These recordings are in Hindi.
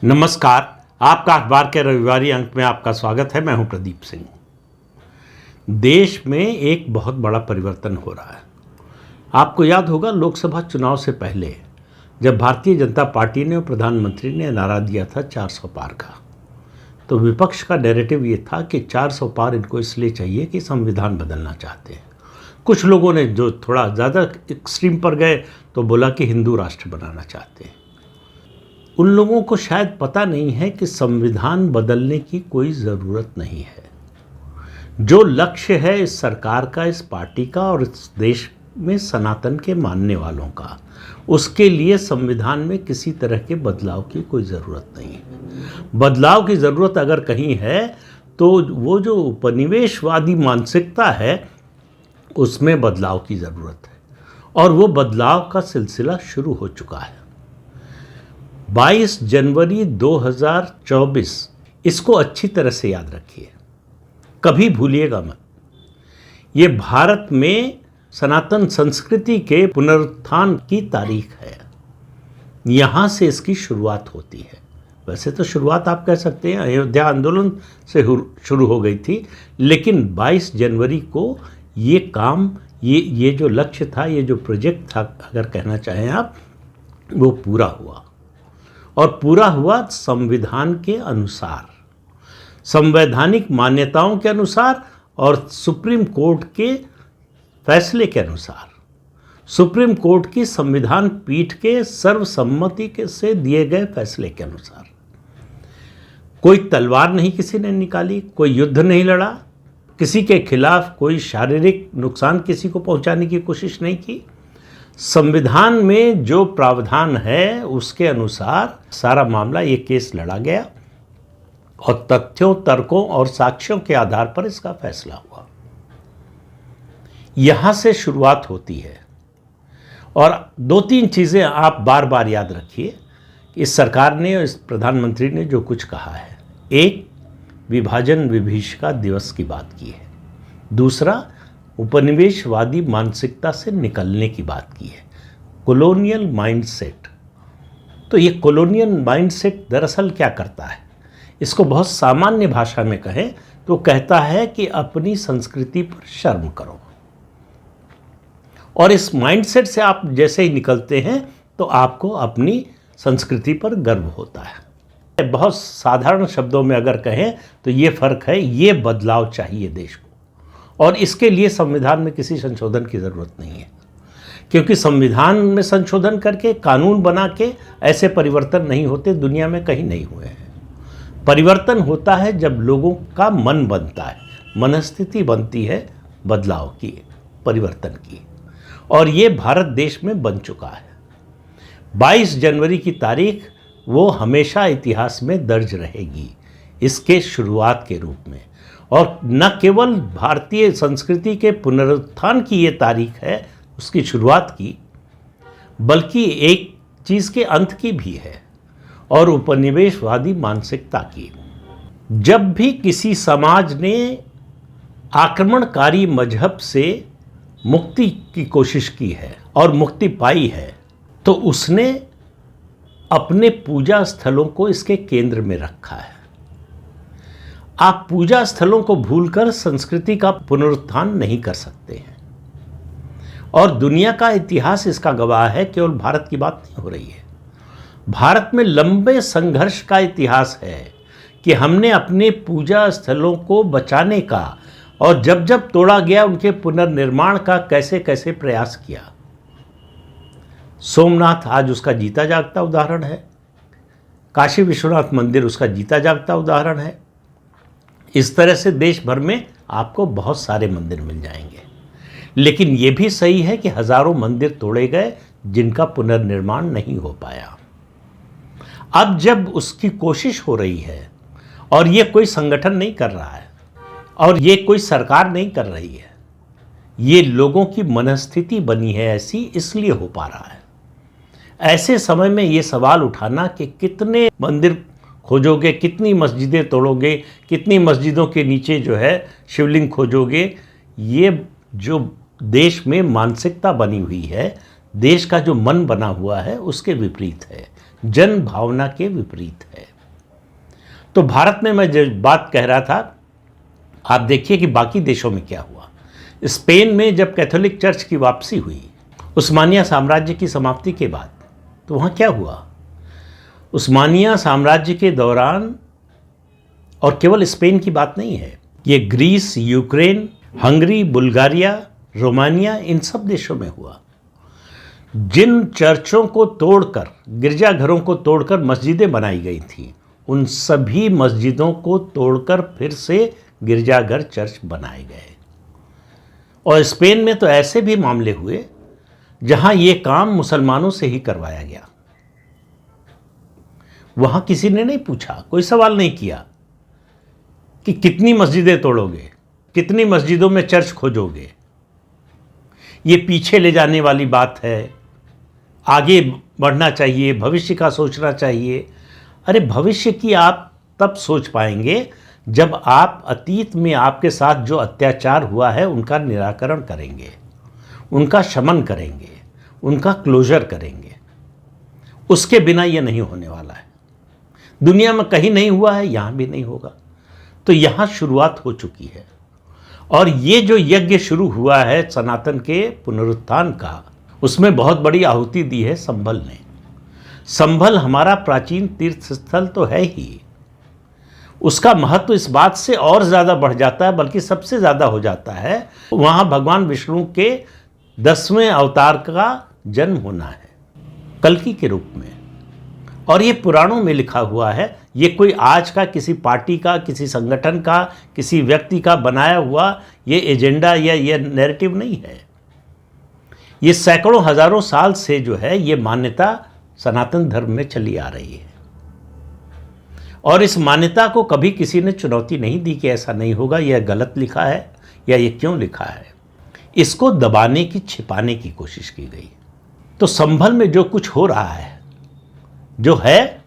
नमस्कार। आपका अखबार के रविवारी अंक में आपका स्वागत है। मैं हूं प्रदीप सिंह। देश में एक बहुत बड़ा परिवर्तन हो रहा है। आपको याद होगा, लोकसभा चुनाव से पहले जब भारतीय जनता पार्टी ने और प्रधानमंत्री ने नारा दिया था 400 पार का, तो विपक्ष का नैरेटिव ये था कि 400 पार इनको इसलिए चाहिए कि संविधान बदलना चाहते हैं। कुछ लोगों ने जो थोड़ा ज़्यादा एक्सट्रीम पर गए तो बोला कि हिंदू राष्ट्र बनाना चाहते हैं। उन लोगों को शायद पता नहीं है कि संविधान बदलने की कोई ज़रूरत नहीं है। जो लक्ष्य है इस सरकार का, इस पार्टी का और इस देश में सनातन के मानने वालों का, उसके लिए संविधान में किसी तरह के बदलाव की कोई ज़रूरत नहीं है। बदलाव की ज़रूरत अगर कहीं है तो वो जो उपनिवेशवादी मानसिकता है उसमें बदलाव की ज़रूरत है, और वो बदलाव का सिलसिला शुरू हो चुका है। 22 जनवरी 2024, इसको अच्छी तरह से याद रखिए, कभी भूलिएगा मत। ये भारत में सनातन संस्कृति के पुनरुत्थान की तारीख है। यहाँ से इसकी शुरुआत होती है। वैसे तो शुरुआत आप कह सकते हैं अयोध्या आंदोलन से शुरू हो गई थी, लेकिन 22 जनवरी को ये काम, ये जो लक्ष्य था, ये जो प्रोजेक्ट था, अगर कहना चाहें आप, वो पूरा हुआ। और पूरा हुआ संविधान के अनुसार, संवैधानिक मान्यताओं के अनुसार और सुप्रीम कोर्ट के फैसले के अनुसार, सुप्रीम कोर्ट की संविधान पीठ के सर्वसम्मति से दिए गए फैसले के अनुसार। कोई तलवार नहीं किसी ने निकाली, कोई युद्ध नहीं लड़ा, किसी के खिलाफ कोई शारीरिक नुकसान किसी को पहुंचाने की कोशिश नहीं की। संविधान में जो प्रावधान है उसके अनुसार सारा मामला, ये केस लड़ा गया और तथ्यों, तर्कों और साक्ष्यों के आधार पर इसका फैसला हुआ। यहां से शुरुआत होती है। और 2-3 चीज़ें आप बार बार याद रखिए। इस सरकार ने और इस प्रधानमंत्री ने जो कुछ कहा है, एक, विभाजन विभीषिका दिवस की बात की है। दूसरा, उपनिवेशवादी मानसिकता से निकलने की बात की है, कॉलोनियल माइंडसेट। तो ये कॉलोनियल माइंडसेट दरअसल क्या करता है? इसको बहुत सामान्य भाषा में कहें तो कहता है कि अपनी संस्कृति पर शर्म करो। और इस माइंडसेट से आप जैसे ही निकलते हैं तो आपको अपनी संस्कृति पर गर्व होता है। बहुत साधारण शब्दों में अगर कहें तो ये फ़र्क है। ये बदलाव चाहिए देश को, और इसके लिए संविधान में किसी संशोधन की ज़रूरत नहीं है, क्योंकि संविधान में संशोधन करके, कानून बना के ऐसे परिवर्तन नहीं होते, दुनिया में कहीं नहीं हुए हैं। परिवर्तन होता है जब लोगों का मन बनता है, मनस्थिति बनती है बदलाव की, परिवर्तन की, और ये भारत देश में बन चुका है। 22 जनवरी की तारीख वो हमेशा इतिहास में दर्ज रहेगी, इसके शुरुआत के रूप में। और न केवल भारतीय संस्कृति के पुनरुत्थान की ये तारीख है, उसकी शुरुआत की, बल्कि एक चीज़ के अंत की भी है, और उपनिवेशवादी मानसिकता की। जब भी किसी समाज ने आक्रमणकारी मजहब से मुक्ति की कोशिश की है और मुक्ति पाई है, तो उसने अपने पूजा स्थलों को इसके केंद्र में रखा है। आप पूजा स्थलों को भूलकर संस्कृति का पुनरुत्थान नहीं कर सकते हैं, और दुनिया का इतिहास इसका गवाह है। केवल भारत की बात नहीं हो रही है। भारत में लंबे संघर्ष का इतिहास है कि हमने अपने पूजा स्थलों को बचाने का, और जब जब तोड़ा गया उनके पुनर्निर्माण का कैसे कैसे प्रयास किया। सोमनाथ आज उसका जीता जागता उदाहरण है, काशी विश्वनाथ मंदिर उसका जीता जागता उदाहरण है। इस तरह से देश भर में आपको बहुत सारे मंदिर मिल जाएंगे। लेकिन ये भी सही है कि हजारों मंदिर तोड़े गए जिनका पुनर्निर्माण नहीं हो पाया। अब जब उसकी कोशिश हो रही है, और ये कोई संगठन नहीं कर रहा है, और ये कोई सरकार नहीं कर रही है, ये लोगों की मनस्थिति बनी है ऐसी, इसलिए हो पा रहा है। ऐसे समय में ये सवाल उठाना कि कितने मंदिर खोजोगे, कितनी मस्जिदें तोड़ोगे, कितनी मस्जिदों के नीचे जो है शिवलिंग खोजोगे, ये जो देश में मानसिकता बनी हुई है, देश का जो मन बना हुआ है, उसके विपरीत है, जन भावना के विपरीत है। तो भारत में मैं जो बात कह रहा था, आप देखिए कि बाकी देशों में क्या हुआ। स्पेन में जब कैथोलिक चर्च की वापसी हुई उस्मानिया साम्राज्य की समाप्ति के बाद, तो वहाँ क्या हुआ, उस्मानिया साम्राज्य के दौरान, और केवल स्पेन की बात नहीं है, ये Greece, Ukraine, Hungary, Bulgaria, Romania, इन सब देशों में हुआ। जिन चर्चों को तोड़कर, गिरजाघरों को तोड़कर मस्जिदें बनाई गई थीं, उन सभी मस्जिदों को तोड़कर फिर से गिरजाघर, चर्च बनाए गए। और स्पेन में तो ऐसे भी मामले हुए जहां ये काम मुसलमानों से ही करवाया गया। वहां किसी ने नहीं पूछा, कोई सवाल नहीं किया कि कितनी मस्जिदें तोड़ोगे, कितनी मस्जिदों में चर्च खोजोगे। ये पीछे ले जाने वाली बात है, आगे बढ़ना चाहिए, भविष्य का सोचना चाहिए। अरे भविष्य की आप तब सोच पाएंगे जब आप अतीत में आपके साथ जो अत्याचार हुआ है उनका निराकरण करेंगे, उनका शमन करेंगे, उनका क्लोजर करेंगे। उसके बिना ये नहीं होने वाला है। दुनिया में कहीं नहीं हुआ है, यहाँ भी नहीं होगा। तो यहाँ शुरुआत हो चुकी है। और ये जो यज्ञ शुरू हुआ है सनातन के पुनरुत्थान का, उसमें बहुत बड़ी आहुति दी है संभल ने। संभल हमारा प्राचीन तीर्थ स्थल तो है ही, उसका महत्व इस बात से और ज़्यादा बढ़ जाता है, बल्कि सबसे ज़्यादा हो जाता है, वहाँ भगवान विष्णु के 10वें अवतार का जन्म होना है, कल्कि के रूप में। और ये पुराणों में लिखा हुआ है, ये कोई आज का किसी पार्टी का, किसी संगठन का, किसी व्यक्ति का बनाया हुआ ये एजेंडा या ये नैरेटिव नहीं है। ये सैकड़ों हजारों साल से जो है ये मान्यता सनातन धर्म में चली आ रही है। और इस मान्यता को कभी किसी ने चुनौती नहीं दी कि ऐसा नहीं होगा, यह गलत लिखा है या ये क्यों लिखा है। इसको दबाने की, छिपाने की कोशिश की गई। तो संभल में जो कुछ हो रहा है, जो है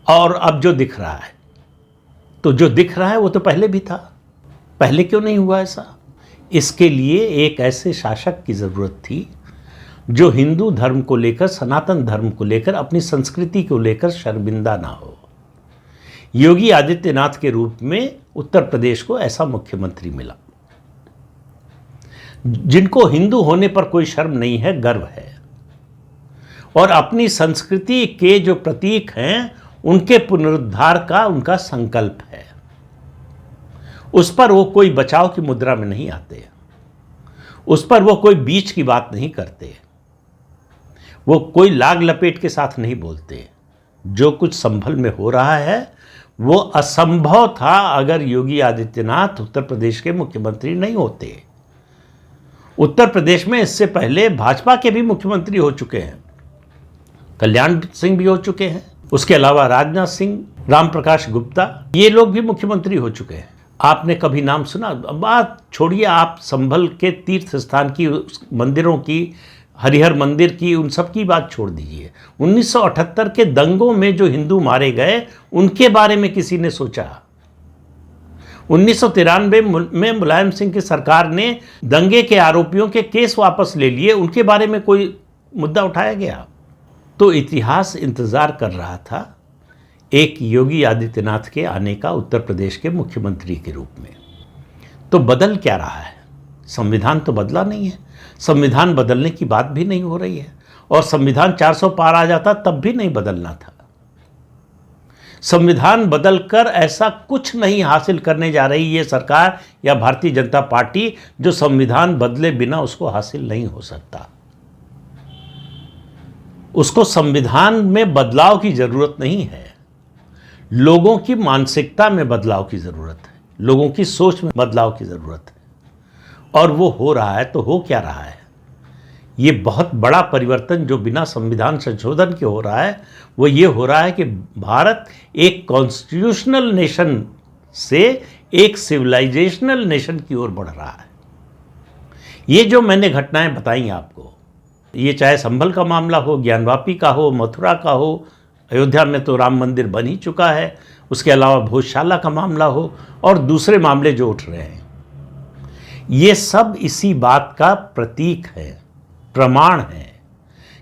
और अब जो दिख रहा है, तो जो दिख रहा है वो तो पहले भी था। पहले क्यों नहीं हुआ ऐसा? इसके लिए एक ऐसे शासक की ज़रूरत थी जो हिंदू धर्म को लेकर, सनातन धर्म को लेकर, अपनी संस्कृति को लेकर शर्मिंदा ना हो। योगी आदित्यनाथ के रूप में उत्तर प्रदेश को ऐसा मुख्यमंत्री मिला जिनको हिंदू होने पर कोई शर्म नहीं है, गर्व है। और अपनी संस्कृति के जो प्रतीक हैं उनके पुनरुद्धार का उनका संकल्प है। उस पर वो कोई बचाव की मुद्रा में नहीं आते, उस पर वो कोई बीच की बात नहीं करते, वो कोई लाग लपेट के साथ नहीं बोलते। जो कुछ संभल में हो रहा है वो असंभव था अगर योगी आदित्यनाथ उत्तर प्रदेश के मुख्यमंत्री नहीं होते। उत्तर प्रदेश में इससे पहले भाजपा के भी मुख्यमंत्री हो चुके हैं, कल्याण सिंह भी हो चुके हैं, उसके अलावा राजनाथ सिंह, राम प्रकाश गुप्ता, ये लोग भी मुख्यमंत्री हो चुके हैं। आपने कभी नाम सुना? बात छोड़िए, आप संभल के तीर्थ स्थान की, मंदिरों की, हरिहर मंदिर की, उन सब की बात छोड़ दीजिए। 1978 के दंगों में जो हिंदू मारे गए उनके बारे में किसी ने सोचा? 1993 में मुलायम सिंह की सरकार ने दंगे के आरोपियों के केस वापस ले लिए, उनके बारे में कोई मुद्दा उठाया गया? तो इतिहास इंतजार कर रहा था एक योगी आदित्यनाथ के आने का उत्तर प्रदेश के मुख्यमंत्री के रूप में। तो बदल क्या रहा है? संविधान तो बदला नहीं है, संविधान बदलने की बात भी नहीं हो रही है, और संविधान 400 पार आ जाता तब भी नहीं बदलना था। संविधान बदलकर ऐसा कुछ नहीं हासिल करने जा रही ये सरकार या भारतीय जनता पार्टी जो संविधान बदले बिना उसको हासिल नहीं हो सकता। उसको संविधान में बदलाव की जरूरत नहीं है, लोगों की मानसिकता में बदलाव की जरूरत है, लोगों की सोच में बदलाव की जरूरत है। और वो हो रहा है। तो हो क्या रहा है? ये बहुत बड़ा परिवर्तन जो बिना संविधान संशोधन के हो रहा है वो ये हो रहा है कि भारत एक कॉन्स्टिट्यूशनल नेशन से एक सिविलाइजेशनल नेशन की ओर बढ़ रहा है। ये जो मैंने घटनाएं बताई आपको, ये चाहे संभल का मामला हो, ज्ञानवापी का हो, मथुरा का हो, अयोध्या में तो राम मंदिर बन ही चुका है, उसके अलावा भोजशाला का मामला हो और दूसरे मामले जो उठ रहे हैं, ये सब इसी बात का प्रतीक है, प्रमाण है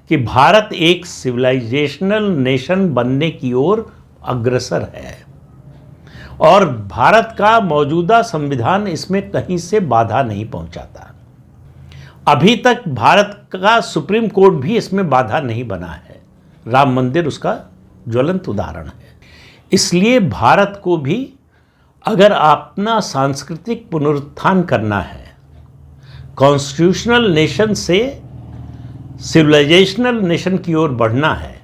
कि भारत एक सिविलाइजेशनल नेशन बनने की ओर अग्रसर है। और भारत का मौजूदा संविधान इसमें कहीं से बाधा नहीं पहुंचाता। अभी तक भारत का सुप्रीम कोर्ट भी इसमें बाधा नहीं बना है। राम मंदिर उसका ज्वलंत उदाहरण है। इसलिए भारत को भी अगर अपना सांस्कृतिक पुनरुत्थान करना है, कॉन्स्टिट्यूशनल नेशन से सिविलाइजेशनल नेशन की ओर बढ़ना है,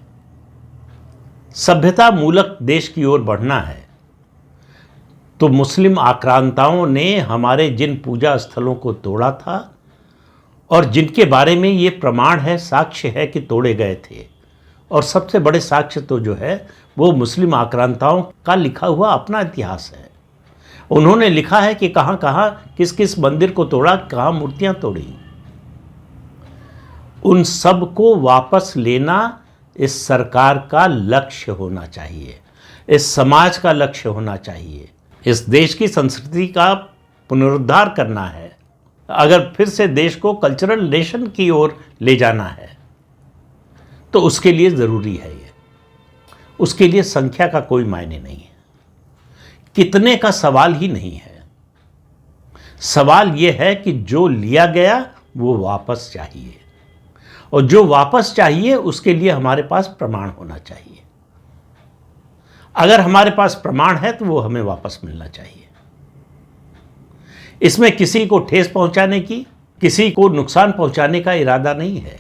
सभ्यता मूलक देश की ओर बढ़ना है, तो मुस्लिम आक्रांताओं ने हमारे जिन पूजा स्थलों को तोड़ा था और जिनके बारे में ये प्रमाण है, साक्ष्य है कि तोड़े गए थे, और सबसे बड़े साक्ष्य तो जो है वो मुस्लिम आक्रांताओं का लिखा हुआ अपना इतिहास है। उन्होंने लिखा है कि कहाँ कहाँ किस किस मंदिर को तोड़ा, कहाँ मूर्तियाँ तोड़ी। उन सब को वापस लेना इस सरकार का लक्ष्य होना चाहिए, इस समाज का लक्ष्य होना चाहिए। इस देश की संस्कृति का पुनरुद्धार करना है। अगर फिर से देश को कल्चरल नेशन की ओर ले जाना है तो उसके लिए ज़रूरी है ये। उसके लिए संख्या का कोई मायने नहीं है, कितने का सवाल ही नहीं है। सवाल ये है कि जो लिया गया वो वापस चाहिए, और जो वापस चाहिए उसके लिए हमारे पास प्रमाण होना चाहिए। अगर हमारे पास प्रमाण है तो वो हमें वापस मिलना चाहिए। इसमें किसी को ठेस पहुंचाने की, किसी को नुकसान पहुंचाने का इरादा नहीं है।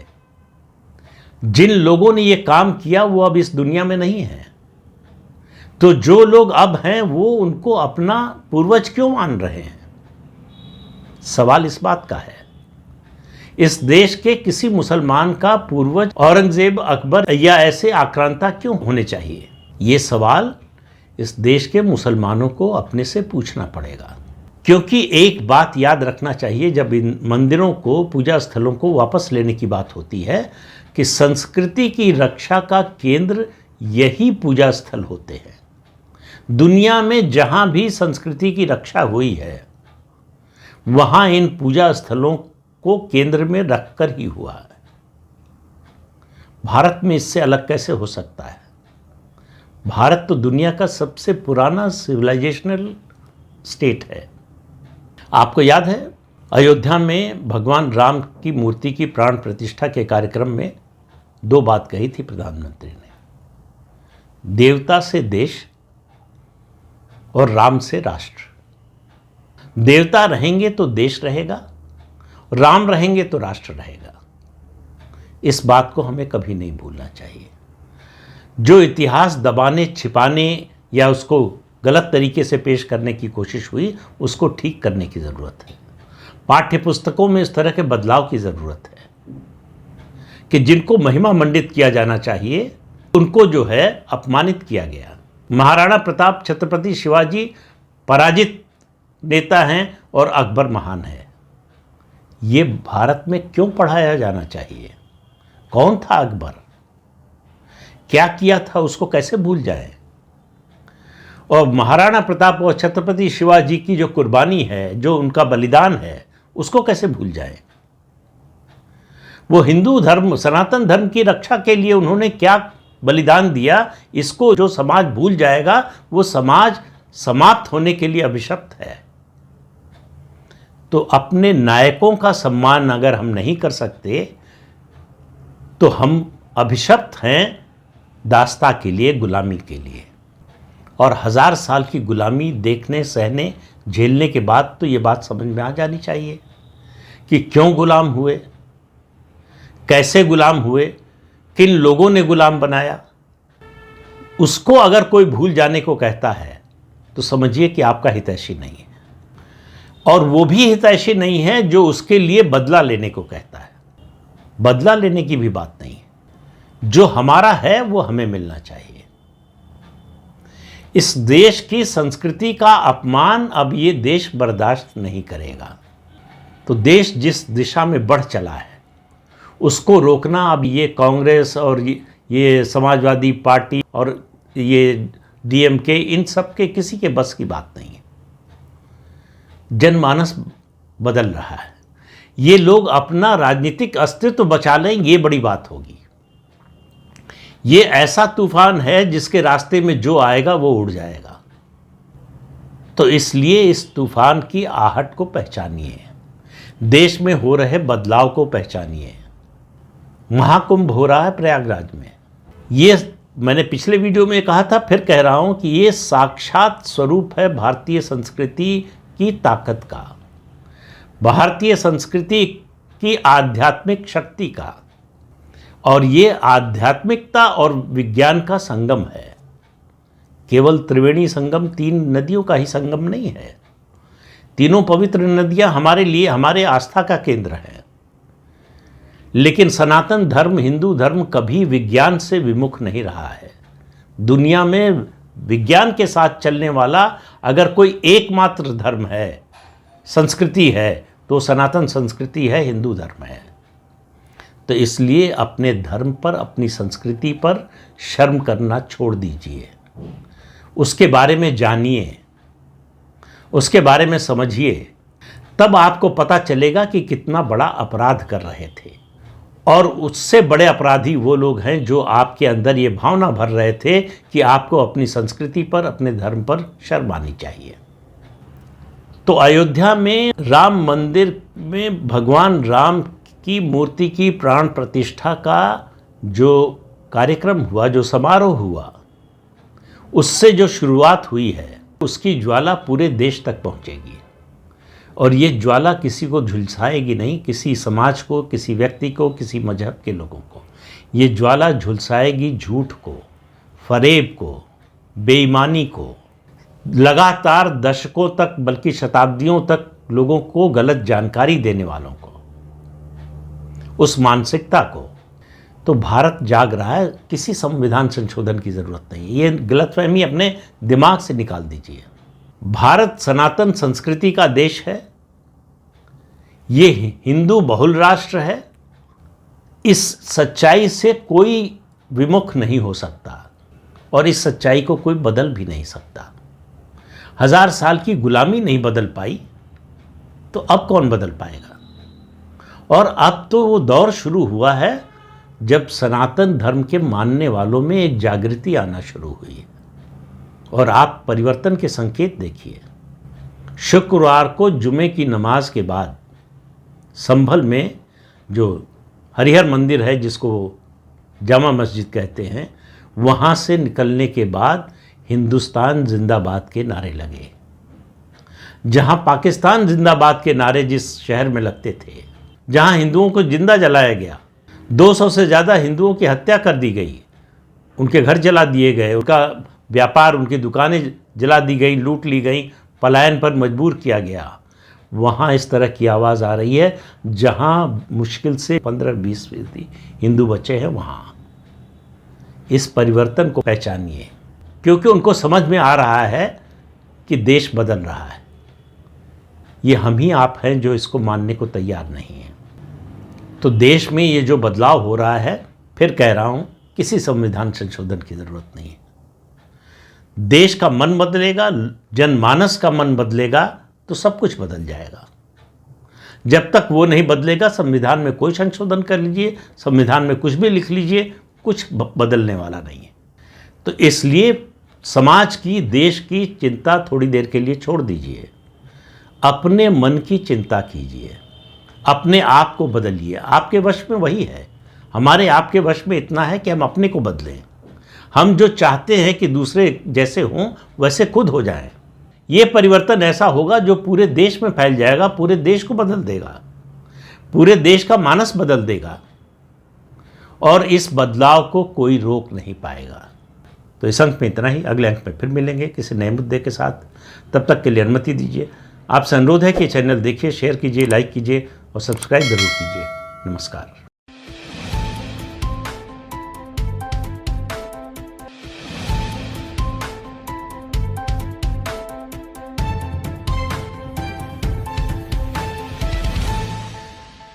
जिन लोगों ने ये काम किया वो अब इस दुनिया में नहीं है, तो जो लोग अब हैं वो उनको अपना पूर्वज क्यों मान रहे हैं? सवाल इस बात का है। इस देश के किसी मुसलमान का पूर्वज औरंगजेब, अकबर या ऐसे आक्रांता क्यों होने चाहिए? ये सवाल इस देश के मुसलमानों को अपने से पूछना पड़ेगा। क्योंकि एक बात याद रखना चाहिए, जब इन मंदिरों को, पूजा स्थलों को वापस लेने की बात होती है, कि संस्कृति की रक्षा का केंद्र यही पूजा स्थल होते हैं। दुनिया में जहां भी संस्कृति की रक्षा हुई है वहां इन पूजा स्थलों को केंद्र में रखकर ही हुआ है। भारत में इससे अलग कैसे हो सकता है? भारत तो दुनिया का सबसे पुराना सिविलाइजेशनल स्टेट है। आपको याद है, अयोध्या में भगवान राम की मूर्ति की प्राण प्रतिष्ठा के कार्यक्रम में दो बात कही थी प्रधानमंत्री ने, देवता से देश और राम से राष्ट्र। देवता रहेंगे तो देश रहेगा, राम रहेंगे तो राष्ट्र रहेगा। इस बात को हमें कभी नहीं भूलना चाहिए। जो इतिहास दबाने, छिपाने या उसको गलत तरीके से पेश करने की कोशिश हुई, उसको ठीक करने की ज़रूरत है। पाठ्य पुस्तकों में इस तरह के बदलाव की ज़रूरत है कि जिनको महिमा मंडित किया जाना चाहिए उनको जो है अपमानित किया गया। महाराणा प्रताप, छत्रपति शिवाजी पराजित नेता हैं और अकबर महान है। ये भारत में क्यों पढ़ाया जाना चाहिए? कौन था अकबर, क्या किया था, उसको कैसे भूल जाए? और महाराणा प्रताप और छत्रपति शिवाजी की जो कुर्बानी है, जो उनका बलिदान है, उसको कैसे भूल जाए? वो हिंदू धर्म, सनातन धर्म की रक्षा के लिए उन्होंने क्या बलिदान दिया, इसको जो समाज भूल जाएगा वो समाज समाप्त होने के लिए अभिशप्त है। तो अपने नायकों का सम्मान अगर हम नहीं कर सकते तो हम अभिशप्त हैं दास्ता के लिए, गुलामी के लिए। और 1000 साल की गुलामी देखने, सहने, झेलने के बाद तो ये बात समझ में आ जानी चाहिए कि क्यों गुलाम हुए, कैसे गुलाम हुए, किन लोगों ने गुलाम बनाया। उसको अगर कोई भूल जाने को कहता है तो समझिए कि आपका हितैषी नहीं है, और वो भी हितैषी नहीं है जो उसके लिए बदला लेने को कहता है। बदला लेने की भी बात नहीं है, जो हमारा है वो हमें मिलना चाहिए। इस देश की संस्कृति का अपमान अब ये देश बर्दाश्त नहीं करेगा। तो देश जिस दिशा में बढ़ चला है उसको रोकना अब ये कांग्रेस और ये समाजवादी पार्टी और ये डीएमके, इन सब के किसी के बस की बात नहीं है। जनमानस बदल रहा है। ये लोग अपना राजनीतिक अस्तित्व बचा लें, ये बड़ी बात होगी। ये ऐसा तूफान है जिसके रास्ते में जो आएगा वो उड़ जाएगा। तो इसलिए इस तूफान की आहट को पहचानिए, देश में हो रहे बदलाव को पहचानिए। महाकुंभ हो रहा है प्रयागराज में। ये मैंने पिछले वीडियो में कहा था, फिर कह रहा हूं कि ये साक्षात स्वरूप है भारतीय संस्कृति की ताकत का, भारतीय संस्कृति की आध्यात्मिक शक्ति का। और ये आध्यात्मिकता और विज्ञान का संगम है। केवल त्रिवेणी संगम, 3 नदियों का ही संगम नहीं है। तीनों पवित्र नदियां हमारे लिए, हमारे आस्था का केंद्र है। लेकिन सनातन धर्म, हिंदू धर्म कभी विज्ञान से विमुख नहीं रहा है। दुनिया में विज्ञान के साथ चलने वाला अगर कोई एकमात्र धर्म है, संस्कृति है, तो सनातन संस्कृति है, हिंदू धर्म है। तो इसलिए अपने धर्म पर, अपनी संस्कृति पर शर्म करना छोड़ दीजिए। उसके बारे में जानिए, उसके बारे में समझिए, तब आपको पता चलेगा कि कितना बड़ा अपराध कर रहे थे। और उससे बड़े अपराधी वो लोग हैं जो आपके अंदर ये भावना भर रहे थे कि आपको अपनी संस्कृति पर, अपने धर्म पर शर्म आनी चाहिए। तो अयोध्या में राम मंदिर में भगवान राम की मूर्ति की प्राण प्रतिष्ठा का जो कार्यक्रम हुआ, जो समारोह हुआ, उससे जो शुरुआत हुई है, उसकी ज्वाला पूरे देश तक पहुंचेगी। और ये ज्वाला किसी को झुलसाएगी नहीं, किसी समाज को, किसी व्यक्ति को, किसी मजहब के लोगों को। ये ज्वाला झुलसाएगी झूठ को, फरेब को, बेईमानी को, लगातार दशकों तक बल्कि शताब्दियों तक लोगों को गलत जानकारी देने वालों को, उस मानसिकता को। तो भारत जाग रहा है, किसी संविधान संशोधन की जरूरत नहीं। ये गलतफहमी अपने दिमाग से निकाल दीजिए। भारत सनातन संस्कृति का देश है, ये हिंदू बहुल राष्ट्र है। इस सच्चाई से कोई विमुख नहीं हो सकता और इस सच्चाई को कोई बदल भी नहीं सकता। 1000 साल की गुलामी नहीं बदल पाई, तो अब कौन बदल पाएगा? और अब तो वो दौर शुरू हुआ है जब सनातन धर्म के मानने वालों में एक जागृति आना शुरू हुई है। और आप परिवर्तन के संकेत देखिए। शुक्रवार को जुमे की नमाज के बाद संभल में जो हरिहर मंदिर है, जिसको जामा मस्जिद कहते हैं, वहाँ से निकलने के बाद हिंदुस्तान जिंदाबाद के नारे लगे। जहाँ पाकिस्तान जिंदाबाद के नारे जिस शहर में लगते थे, जहाँ हिंदुओं को जिंदा जलाया गया, 200 से ज़्यादा हिंदुओं की हत्या कर दी गई, उनके घर जला दिए गए, उनका व्यापार, उनकी दुकानें जला दी गई, लूट ली गई, पलायन पर मजबूर किया गया, वहाँ इस तरह की आवाज़ आ रही है। जहाँ मुश्किल से 15-20% हिंदू बचे हैं, वहाँ इस परिवर्तन को पहचानिए, क्योंकि उनको समझ में आ रहा है कि देश बदल रहा है। ये हम ही आप हैं जो इसको मानने को तैयार नहीं हैं। तो देश में ये जो बदलाव हो रहा है, फिर कह रहा हूँ, किसी संविधान संशोधन की ज़रूरत नहीं है। देश का मन बदलेगा, जनमानस का मन बदलेगा, तो सब कुछ बदल जाएगा। जब तक वो नहीं बदलेगा, संविधान में कोई संशोधन कर लीजिए, संविधान में कुछ भी लिख लीजिए, कुछ बदलने वाला नहीं है। तो इसलिए समाज की, देश की चिंता थोड़ी देर के लिए छोड़ दीजिए, अपने मन की चिंता कीजिए, अपने आप को बदलिए। आपके वश में वही है, हमारे आपके वश में इतना है कि हम अपने को बदलें। हम जो चाहते हैं कि दूसरे जैसे हों, वैसे खुद हो जाएं। ये परिवर्तन ऐसा होगा जो पूरे देश में फैल जाएगा, पूरे देश को बदल देगा, पूरे देश का मानस बदल देगा, और इस बदलाव को कोई रोक नहीं पाएगा। तो इस अंक में इतना ही। अगले अंक में फिर मिलेंगे किसी नए मुद्दे के साथ। तब तक के लिए अनुमति दीजिए। आपसे अनुरोध है कि चैनल देखिए, शेयर कीजिए, लाइक कीजिए और सब्सक्राइब जरूर कीजिए। नमस्कार।